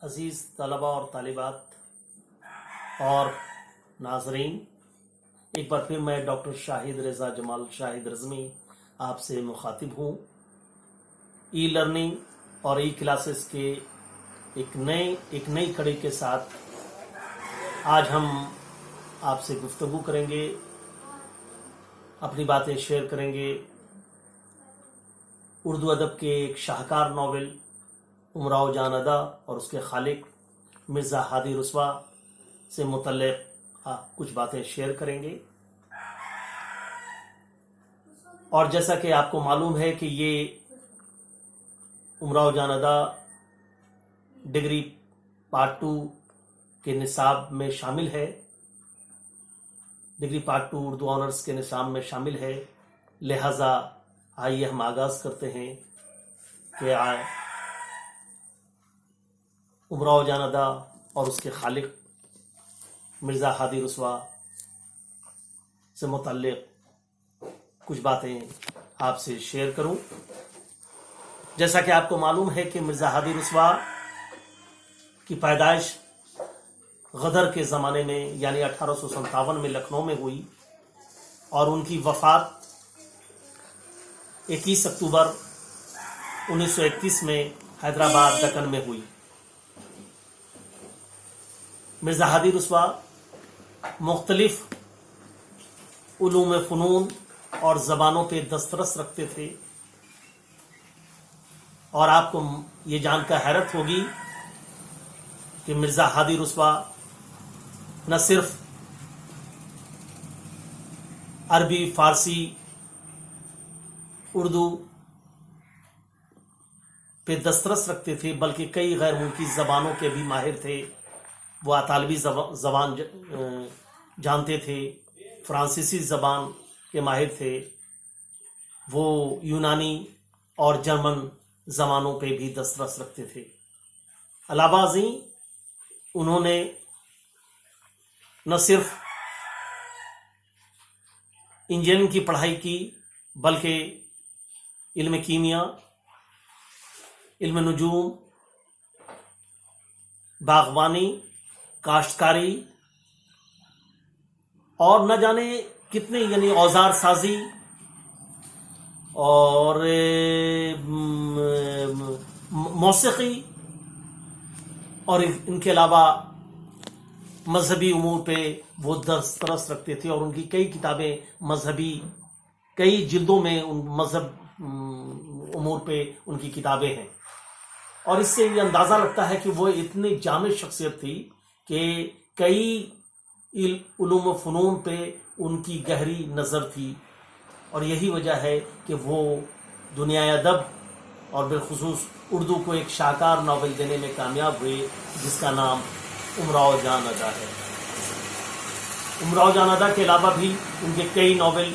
عزیز طلباء اور طالبات اور ناظرین، ایک بار پھر میں ڈاکٹر شاہد رضا جمال شاہد رزمی آپ سے مخاطب ہوں۔ ای لرننگ اور ای کلاسز کے ایک نئی کڑی کے ساتھ آج ہم آپ سے گفتگو کریں گے، اپنی باتیں شیئر کریں گے۔ اردو ادب کے ایک شاہکار ناول امراؤ جان ادا اور اس کے خالق مرزا ہادی رسوا سے متعلق کچھ باتیں شیئر کریں گے۔ اور جیسا کہ آپ کو معلوم ہے کہ یہ امراؤ جان ادا ڈگری پارٹ 2 کے نصاب میں شامل ہے، ڈگری پارٹ 2 اردو آنرز کے نصاب میں شامل ہے۔ لہٰذا آئیے ہم آغاز کرتے ہیں کہ امراؤ جان ادا اور اس کے خالق مرزا ہادی رسوا سے متعلق کچھ باتیں آپ سے شیئر کروں۔ جیسا کہ آپ کو معلوم ہے کہ مرزا ہادی رسوا کی پیدائش غدر کے زمانے میں یعنی 1857 میں لکھنؤ میں ہوئی اور ان کی وفات 21 اکتوبر 1931 میں حیدرآباد دکن میں ہوئی۔ مرزا ہادی رسوا مختلف علوم فنون اور زبانوں پہ دسترس رکھتے تھے، اور آپ کو یہ جان کر حیرت ہوگی کہ مرزا ہادی رسوا نہ صرف عربی، فارسی، اردو پہ دسترس رکھتے تھے بلکہ کئی غیر ملکی زبانوں کے بھی ماہر تھے۔ وہ اطالوی زبان جانتے تھے، فرانسیسی زبان کے ماہر تھے، وہ یونانی اور جرمن زبانوں پہ بھی دسترس رکھتے تھے۔ علاوہ ازیں انہوں نے نہ صرف انجینئرنگ کی پڑھائی کی بلکہ علم کیمیا، علم نجوم، باغبانی، کاشتکاری اور نہ جانے کتنے یعنی اوزار سازی اور موسیقی، اور ان کے علاوہ مذہبی امور پہ وہ دسترس رکھتے تھے، اور ان کی کئی کتابیں مذہبی، کئی جلدوں میں ان مذہب امور پہ ان کی کتابیں ہیں۔ اور اس سے یہ اندازہ لگتا ہے کہ وہ اتنی جامع شخصیت تھی کہ کئی علوم و فنون پہ ان کی گہری نظر تھی، اور یہی وجہ ہے کہ وہ دنیائے ادب اور بالخصوص اردو کو ایک شاہکار ناول دینے میں کامیاب ہوئے جس کا نام امراؤ جان ادا ہے۔ امراؤ جان ادا کے علاوہ بھی ان کے کئی ناول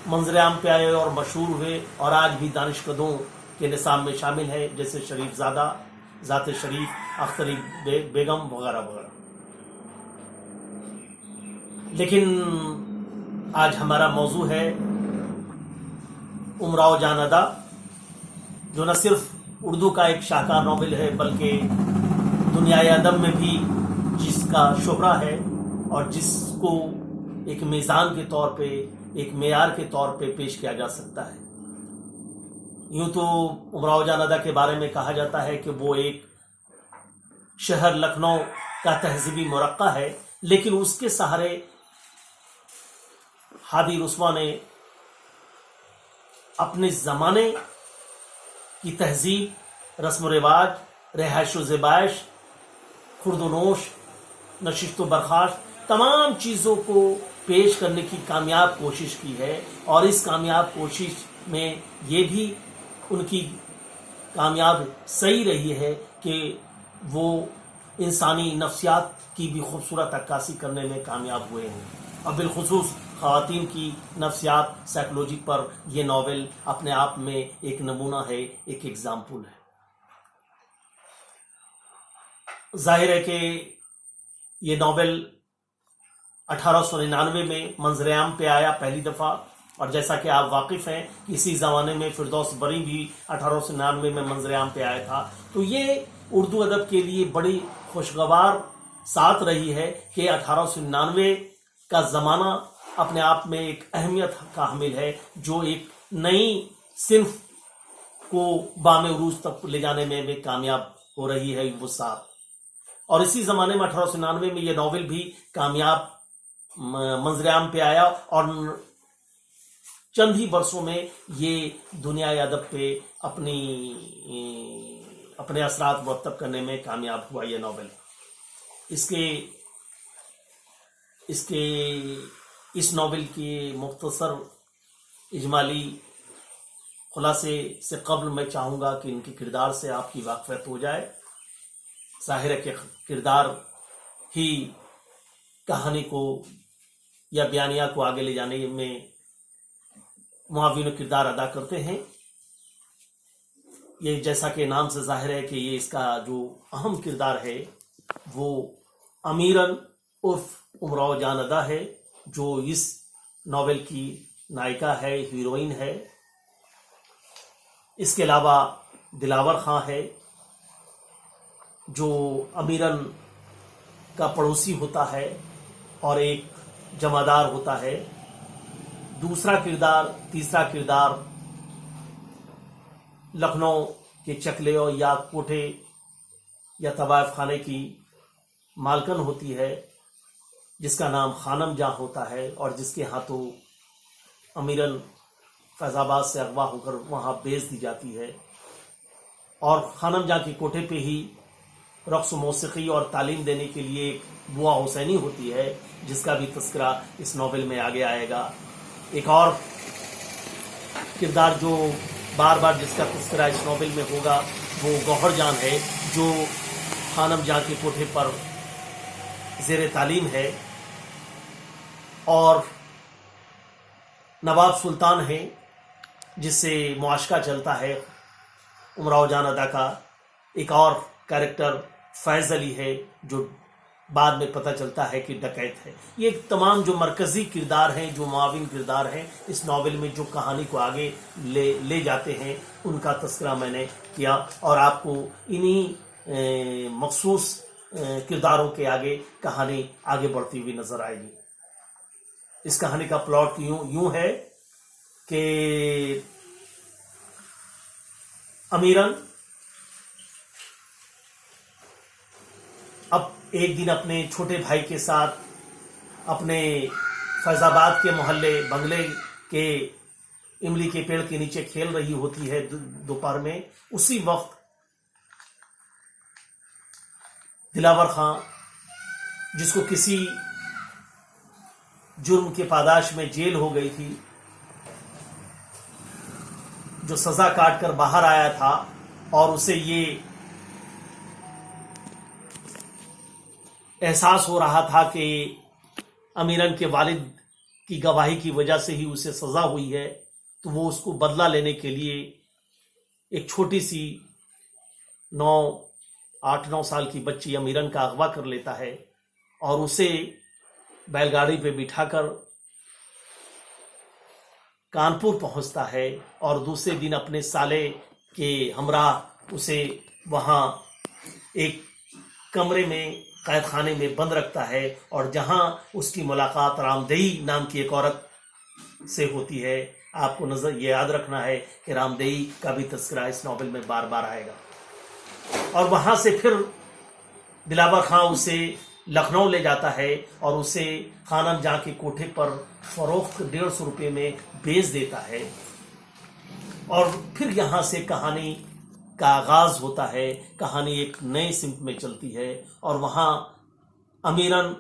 منظر عام پہ آئے اور مشہور ہوئے، اور آج بھی دانشکدوں کے نصاب میں شامل ہے، جیسے شریف زادہ، ذات شریف، اختری بیگم وغیرہ وغیرہ۔ لیکن آج ہمارا موضوع ہے امراؤ جان ادا، جو نہ صرف اردو کا ایک شاہکار ناول ہے بلکہ دنیائے ادب میں بھی جس کا شہرہ ہے اور جس کو ایک میزان کے طور پہ، ایک معیار کے طور پہ پیش کیا جا سکتا ہے۔ یوں تو امراؤ جان ادا کے بارے میں کہا جاتا ہے کہ وہ ایک شہر لکھنؤ کا تہذیبی مرقع ہے، لیکن اس کے سہارے ہادی رسوا نے اپنے زمانے کی تہذیب، رسم و رواج، رہائش و زیبائش، خورد و نوش، نشست و برخاست، تمام چیزوں کو پیش کرنے کی کامیاب کوشش کی ہے، اور اس کامیاب کوشش میں یہ بھی ان کی کامیاب صحیح رہی ہے کہ وہ انسانی نفسیات کی بھی خوبصورت عکاسی کرنے میں کامیاب ہوئے ہیں، اور بالخصوص خواتین کی نفسیات، سائیکولوجی پر یہ ناول اپنے آپ میں ایک نمونہ ہے، ایک ایگزامپل ہے۔ ظاہر ہے کہ یہ ناول 1899 میں منظر عام پہ آیا پہلی دفعہ، اور جیسا کہ آپ واقف ہیں کہ اسی زمانے میں فردوس بری بھی 1899 میں منظر عام پہ آیا تھا۔ تو یہ اردو ادب کے لیے بڑی خوشگوار ساتھ رہی ہے کہ 1899 کا زمانہ اپنے آپ میں ایک اہمیت کا حامل ہے، جو ایک نئی صنف کو بام عروج تک لے جانے میں بھی کامیاب ہو رہی ہے وہ ساتھ۔ اور اسی زمانے میں 1899 میں یہ ناول بھی کامیاب منظر عام پہ آیا، اور چند ہی برسوں میں یہ دنیائے ادب پہ اپنے اثرات مرتب کرنے میں کامیاب ہوا یہ ناول۔ اس ناول کے مختصر اجمالی خلاصے سے قبل میں چاہوں گا کہ ان کے کردار سے آپ کی واقفیت ہو جائے۔ ظاہر ہے کہ کردار ہی کہانی کو یا بیانیہ کو آگے لے جانے میں معاون کردار ادا کرتے ہیں۔ یہ جیسا کہ نام سے ظاہر ہے کہ یہ اس کا جو اہم کردار ہے وہ امیرن عرف امراؤ جان ادا ہے، جو اس ناول کی نائکہ ہے، ہیروئن ہے۔ اس کے علاوہ دلاور خان ہے، جو امیرن کا پڑوسی ہوتا ہے اور ایک جمعدار ہوتا ہے۔ تیسرا کردار لکھنؤ کے چکلے یا کوٹھے یا طوائف خانے کی مالکن ہوتی ہے، جس کا نام خانم جاں ہوتا ہے، اور جس کے ہاتھوں امیرن فیض آباد سے اغوا ہو کر وہاں بیچ دی جاتی ہے۔ اور خانم جاں کے کوٹھے پہ ہی رقص و موسیقی اور تعلیم دینے کے لیے ایک بوا حسینی ہوتی ہے، جس کا بھی تذکرہ اس ناول میں آگے آئے گا۔ ایک اور کردار جو بار بار جس کا تذکرہ اس ناول میں ہوگا وہ گوہر جان ہے، جو خانم جاں کے کوٹھے پر زیر تعلیم ہے، اور نواب سلطان ہے جس سے معاشقہ چلتا ہے امراؤ جان ادا کا۔ ایک اور کیریکٹر فیض علی ہے، جو بعد میں پتہ چلتا ہے کہ ڈکیت ہے۔ یہ تمام جو مرکزی کردار ہیں، جو معاون کردار ہیں اس ناول میں، جو کہانی کو آگے لے جاتے ہیں، ان کا تذکرہ میں نے کیا، اور آپ کو انہی مخصوص کرداروں کے آگے کہانی آگے بڑھتی ہوئی نظر آئے گی۔ اس کہانی کا پلاٹ یوں ہے کہ امیرن اب ایک دن اپنے چھوٹے بھائی کے ساتھ اپنے فیض آباد کے محلے بنگلے کے املی کے پیڑ کے نیچے کھیل رہی ہوتی ہے دوپہر میں۔ اسی وقت دلاور خان، جس کو کسی جرم کے پاداش میں جیل ہو گئی تھی، جو سزا کاٹ کر باہر آیا تھا، اور اسے یہ احساس ہو رہا تھا کہ امیرن کے والد کی گواہی کی وجہ سے ہی اسے سزا ہوئی ہے، تو وہ اس کو بدلہ لینے کے لیے ایک چھوٹی سی 8-9 سال کی بچی امیرن کا اغوا کر لیتا ہے، اور اسے بیل گاڑی پہ بٹھا کر کانپور پہنچتا ہے، اور دوسرے دن اپنے سالے کے ہمراہ اسے وہاں ایک کمرے میں قید خانے میں بند رکھتا ہے، اور جہاں اس کی ملاقات رامدئی نام کی ایک عورت سے ہوتی ہے۔ آپ کو یہ یاد رکھنا ہے کہ رامدئی کا بھی تذکرہ اس ناول میں بار بار آئے گا۔ اور وہاں سے پھر دلاور خان اسے لکھنؤ لے جاتا ہے، اور اسے خانم جاں کے کوٹھے پر فروخت 150 روپے میں بیچ دیتا ہے، اور پھر یہاں سے کہانی کا آغاز ہوتا ہے۔ کہانی ایک نئے سمت میں چلتی ہے، اور وہاں امیرن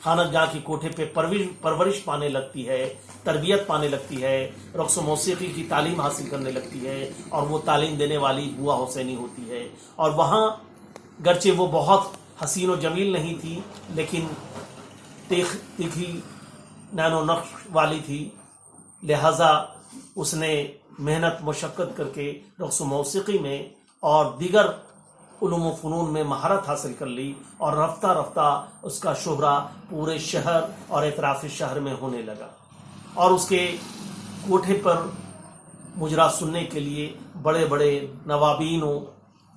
خانم جاں کے کوٹھے پہ پرورش پانے لگتی ہے، تربیت پانے لگتی ہے، رقص و موسیقی کی تعلیم حاصل کرنے لگتی ہے، اور وہ تعلیم دینے والی بوا حسینی ہوتی ہے۔ اور وہاں گرچہ وہ بہت حسین و جمیل نہیں تھی، لیکن تیکھی نین و نقش والی تھی، لہذا اس نے محنت مشقت کر کے رقص و موسیقی میں اور دیگر علوم و فنون میں مہارت حاصل کر لی، اور رفتہ رفتہ اس کا شہرہ پورے شہر اور اطراف شہر میں ہونے لگا، اور اس کے کوٹھے پر مجرا سننے کے لیے بڑے بڑے نوابین و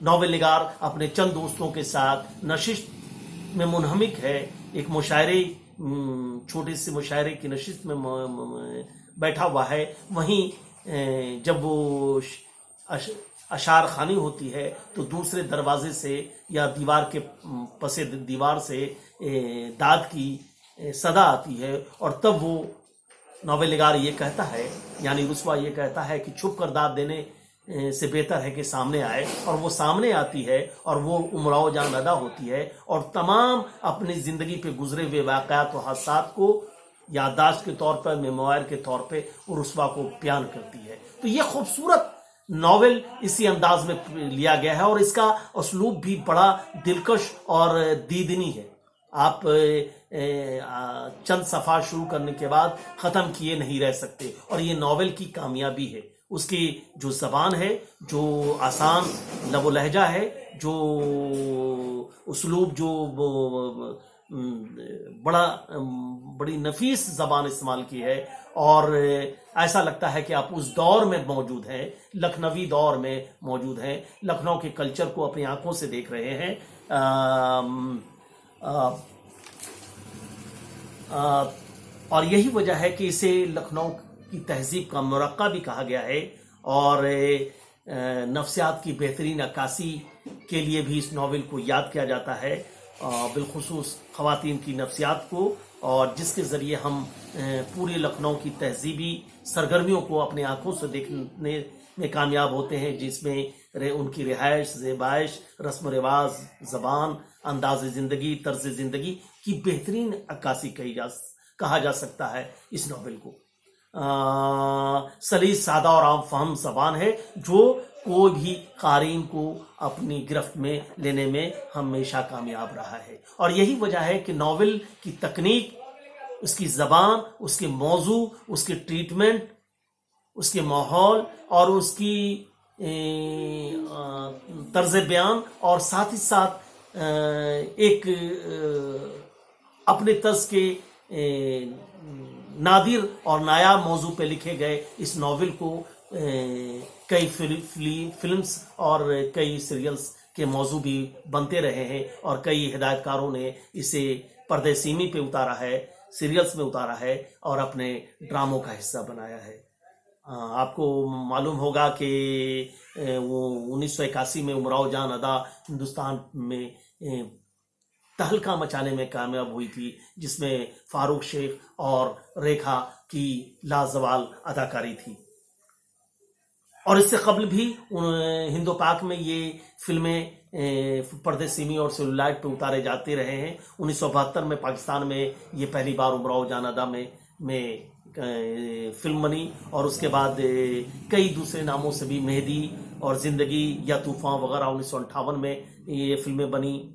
ناول نگار اپنے چند دوستوں کے ساتھ نشست میں منہمک ہے، ایک مشاعرے چھوٹے سے مشاعرے کی نشست میں بیٹھا ہوا ہے. وہیں جب وہ اشعار خوانی ہوتی ہے تو دوسرے دروازے سے یا دیوار کے پس دیوار سے داد کی صدا آتی ہے، اور تب وہ ناول نگار یہ کہتا ہے، یعنی رسوا یہ کہتا ہے کہ چھپ کر داد دینے سے بہتر ہے کہ سامنے آئے. اور وہ سامنے آتی ہے اور وہ امراؤ جان ادا ہوتی ہے اور تمام اپنی زندگی پہ گزرے ہوئے واقعات و حادثات کو یادداشت کے طور پر، میموائر کے طور پہ وہ رسوا کو بیان کرتی ہے. تو یہ خوبصورت ناول اسی انداز میں لیا گیا ہے، اور اس کا اسلوب بھی بڑا دلکش اور دیدنی ہے. آپ چند صفحات شروع کرنے کے بعد ختم کیے نہیں رہ سکتے، اور یہ ناول کی کامیابی ہے. اس کی جو زبان ہے، جو آسان لب و لہجہ ہے، جو اسلوب، جو بڑی نفیس زبان استعمال کی ہے، اور ایسا لگتا ہے کہ آپ اس دور میں موجود ہیں، لکھنوی دور میں موجود ہیں، لکھنؤ کے کلچر کو اپنی آنکھوں سے دیکھ رہے ہیں. اور یہی وجہ ہے کہ اسے لکھنؤ کی تہذیب کا مرقع بھی کہا گیا ہے، اور نفسیات کی بہترین عکاسی کے لیے بھی اس ناول کو یاد کیا جاتا ہے، بالخصوص خواتین کی نفسیات کو، اور جس کے ذریعے ہم پورے لکھنؤ کی تہذیبی سرگرمیوں کو اپنے آنکھوں سے دیکھنے میں کامیاب ہوتے ہیں، جس میں ان کی رہائش، زیبائش، رسم و رواج، زبان، انداز زندگی، طرز زندگی کی بہترین عکاسی کہا جا سکتا ہے اس ناول کو. سلیس، سادہ اور عام فہم زبان ہے جو کوئی بھی قارئین کو اپنی گرفت میں لینے میں ہمیشہ کامیاب رہا ہے. اور یہی وجہ ہے کہ ناول کی تکنیک، اس کی زبان، اس کے موضوع، اس کے ٹریٹمنٹ، اس کے ماحول اور اس کی طرز بیان، اور ساتھ ہی ساتھ ایک اپنے طرز کے نادر اور نایاب موضوع پہ لکھے گئے اس ناول کو کئی فلمز اور کئی سیریلز کے موضوع بھی بنتے رہے ہیں، اور کئی ہدایت کاروں نے اسے پردے سیمی پہ اتارا ہے، سیریلز میں اتارا ہے، اور اپنے ڈراموں کا حصہ بنایا ہے. آپ کو معلوم ہوگا کہ وہ 1981 میں امراؤ جان ادا ہندوستان میں تہلکہ مچانے میں کامیاب ہوئی تھی، جس میں فاروق شیخ اور ریکھا کی لازوال اداکاری تھی. اور اس سے قبل بھی ہند و پاک میں یہ فلمیں پردے سیمی اور سیلولائٹ پہ اتارے جاتے رہے ہیں. 1972 میں پاکستان میں یہ پہلی بار امراؤ جان ادا میں فلم بنی، اور اس کے بعد کئی دوسرے ناموں سے بھی، مہدی اور زندگی یا طوفان وغیرہ 1958 میں یہ فلمیں بنی.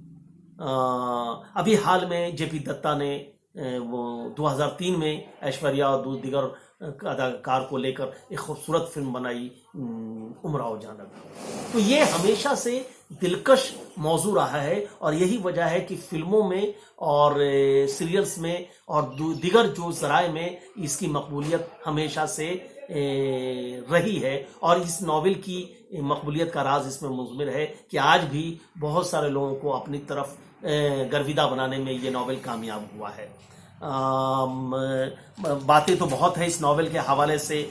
ابھی حال میں جے پی دتا نے وہ 2003 میں ایشوریا اور دیگر اداکار کو لے کر ایک خوبصورت فلم بنائی، امراؤ جان ادا. تو یہ ہمیشہ سے دلکش موضوع رہا ہے، اور یہی وجہ ہے کہ فلموں میں اور سیریلز میں اور دیگر جو ذرائع میں اس کی مقبولیت ہمیشہ سے رہی ہے. اور اس ناول کی مقبولیت کا راز اس میں مضمر ہے کہ آج بھی بہت سارے لوگوں کو اپنی طرف گرویدہ بنانے میں یہ ناول کامیاب ہوا ہے. باتیں تو بہت ہیں اس ناول کے حوالے سے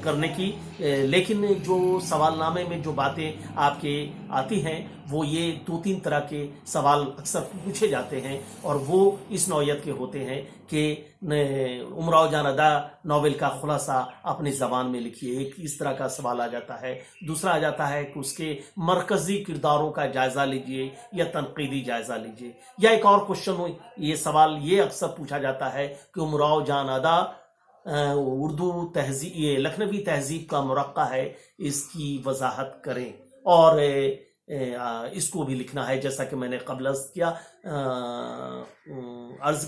کرنے کی، لیکن جو سوال نامے میں جو باتیں آپ کے آتی ہیں وہ یہ 2-3 طرح کے سوال اکثر پوچھے جاتے ہیں، اور وہ اس نوعیت کے ہوتے ہیں کہ امراؤ جان ادا ناول کا خلاصہ اپنی زبان میں لکھیے. ایک اس طرح کا سوال آ جاتا ہے. دوسرا آ جاتا ہے کہ اس کے مرکزی کرداروں کا جائزہ لیجئے یا تنقیدی جائزہ لیجئے. یا ایک اور کوشچن، یہ سوال یہ اکثر پوچھا جاتا ہے کہ امراؤ جان ادا اردو تہذیب، یہ لکھنوی تہذیب کا مرقع ہے، اس کی وضاحت کریں. اور اس کو بھی لکھنا ہے، جیسا کہ میں نے قبل عرض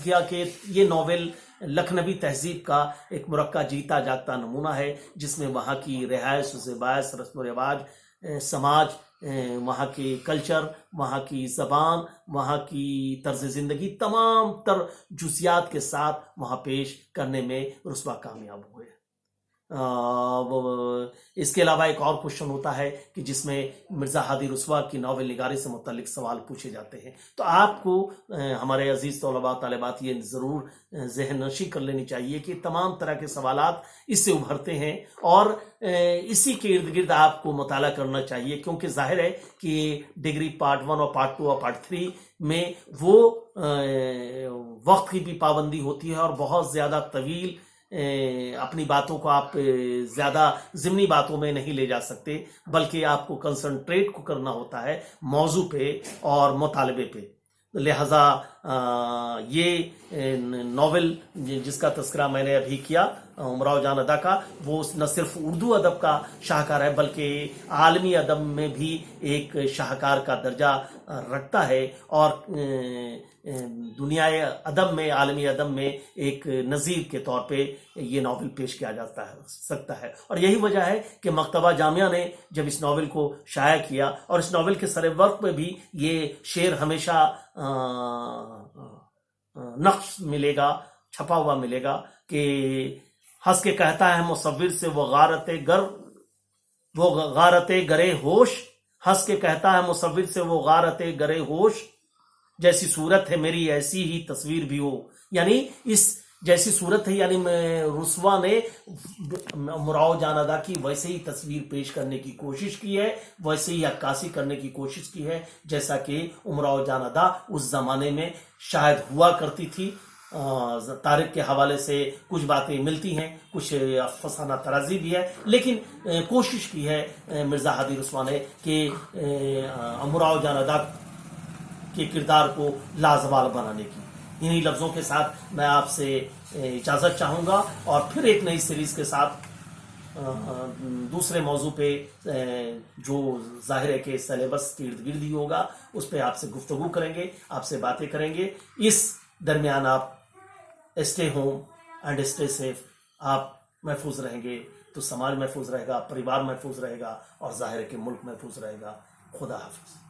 کیا کہ یہ ناول لکھنوی تہذیب کا ایک مرقع، جیتا جاگتا نمونہ ہے، جس میں وہاں کی رہائش، زیبائش، رسم و رواج، سماج، وہاں کے کلچر، وہاں کی زبان، وہاں کی طرز زندگی، تمام تر جزیات کے ساتھ وہاں پیش کرنے میں رسوا کامیاب ہوئے. اس کے علاوہ ایک اور کوشچن ہوتا ہے کہ جس میں مرزا ہادی رسوا کی ناول نگاری سے متعلق سوال پوچھے جاتے ہیں. تو آپ کو ہمارے عزیز طلباء طالبات یہ ضرور ذہن نشی کر لینی چاہیے کہ تمام طرح کے سوالات اس سے ابھرتے ہیں اور اسی کے ارد گرد آپ کو مطالعہ کرنا چاہیے، کیونکہ ظاہر ہے کہ ڈگری پارٹ 1 اور پارٹ 2 اور پارٹ 3 میں وہ وقت کی بھی پابندی ہوتی ہے اور بہت زیادہ طویل اپنی باتوں کو آپ زیادہ ضمنی باتوں میں نہیں لے جا سکتے، بلکہ آپ کو کنسنٹریٹ کو کرنا ہوتا ہے موضوع پہ اور مطالبے پہ. لہذا یہ ناول جس کا تذکرہ میں نے ابھی کیا امراؤ جان ادا کا، وہ نہ صرف اردو ادب کا شاہکار ہے بلکہ عالمی ادب میں بھی ایک شاہکار کا درجہ رکھتا ہے اور دنیا ادب میں، عالمی ادب میں ایک نظیر کے طور پہ یہ ناول پیش کیا جاتا ہے سکتا ہے. اور یہی وجہ ہے کہ مکتبہ جامعہ نے جب اس ناول کو شائع کیا، اور اس ناول کے سر وقت پہ بھی یہ شعر ہمیشہ نقش ملے گا، چھپا ہوا ملے گا کہ ہنس کے کہتا ہے مصور سے وہ غارت گرے ہوش، ہنس کے کہتا ہے مصور سے وہ غارت گرے ہوش، جیسی صورت ہے میری ایسی ہی تصویر بھی ہو. یعنی اس جیسی صورت ہے، یعنی رسوا نے امراؤ جان ادا کی ویسے ہی تصویر پیش کرنے کی کوشش کی ہے، ویسے ہی عکاسی کرنے کی کوشش کی ہے جیسا کہ امراؤ جان ادا اس زمانے میں شاید ہوا کرتی تھی. تاریخ کے حوالے سے کچھ باتیں ملتی ہیں، کچھ افسانہ طرازی بھی ہے، لیکن کوشش کی ہے مرزا ہادی رسوا نے کہ امراؤ جان ادا کے کردار کو لازوال بنانے کی. انہی لفظوں کے ساتھ میں آپ سے اجازت چاہوں گا اور پھر ایک نئی سیریز کے ساتھ دوسرے موضوع پہ جو ظاہر ہے کہ سلیبس کے ارد گرد ہی ہوگا اس پہ آپ سے گفتگو کریں گے، آپ سے باتیں کریں گے. اس درمیان آپ stay home and stay safe. آپ محفوظ رہیں گے تو سماج محفوظ رہے گا، پریوار محفوظ رہے گا اور ظاہر ہے کہ ملک محفوظ رہے گا. خدا حافظ.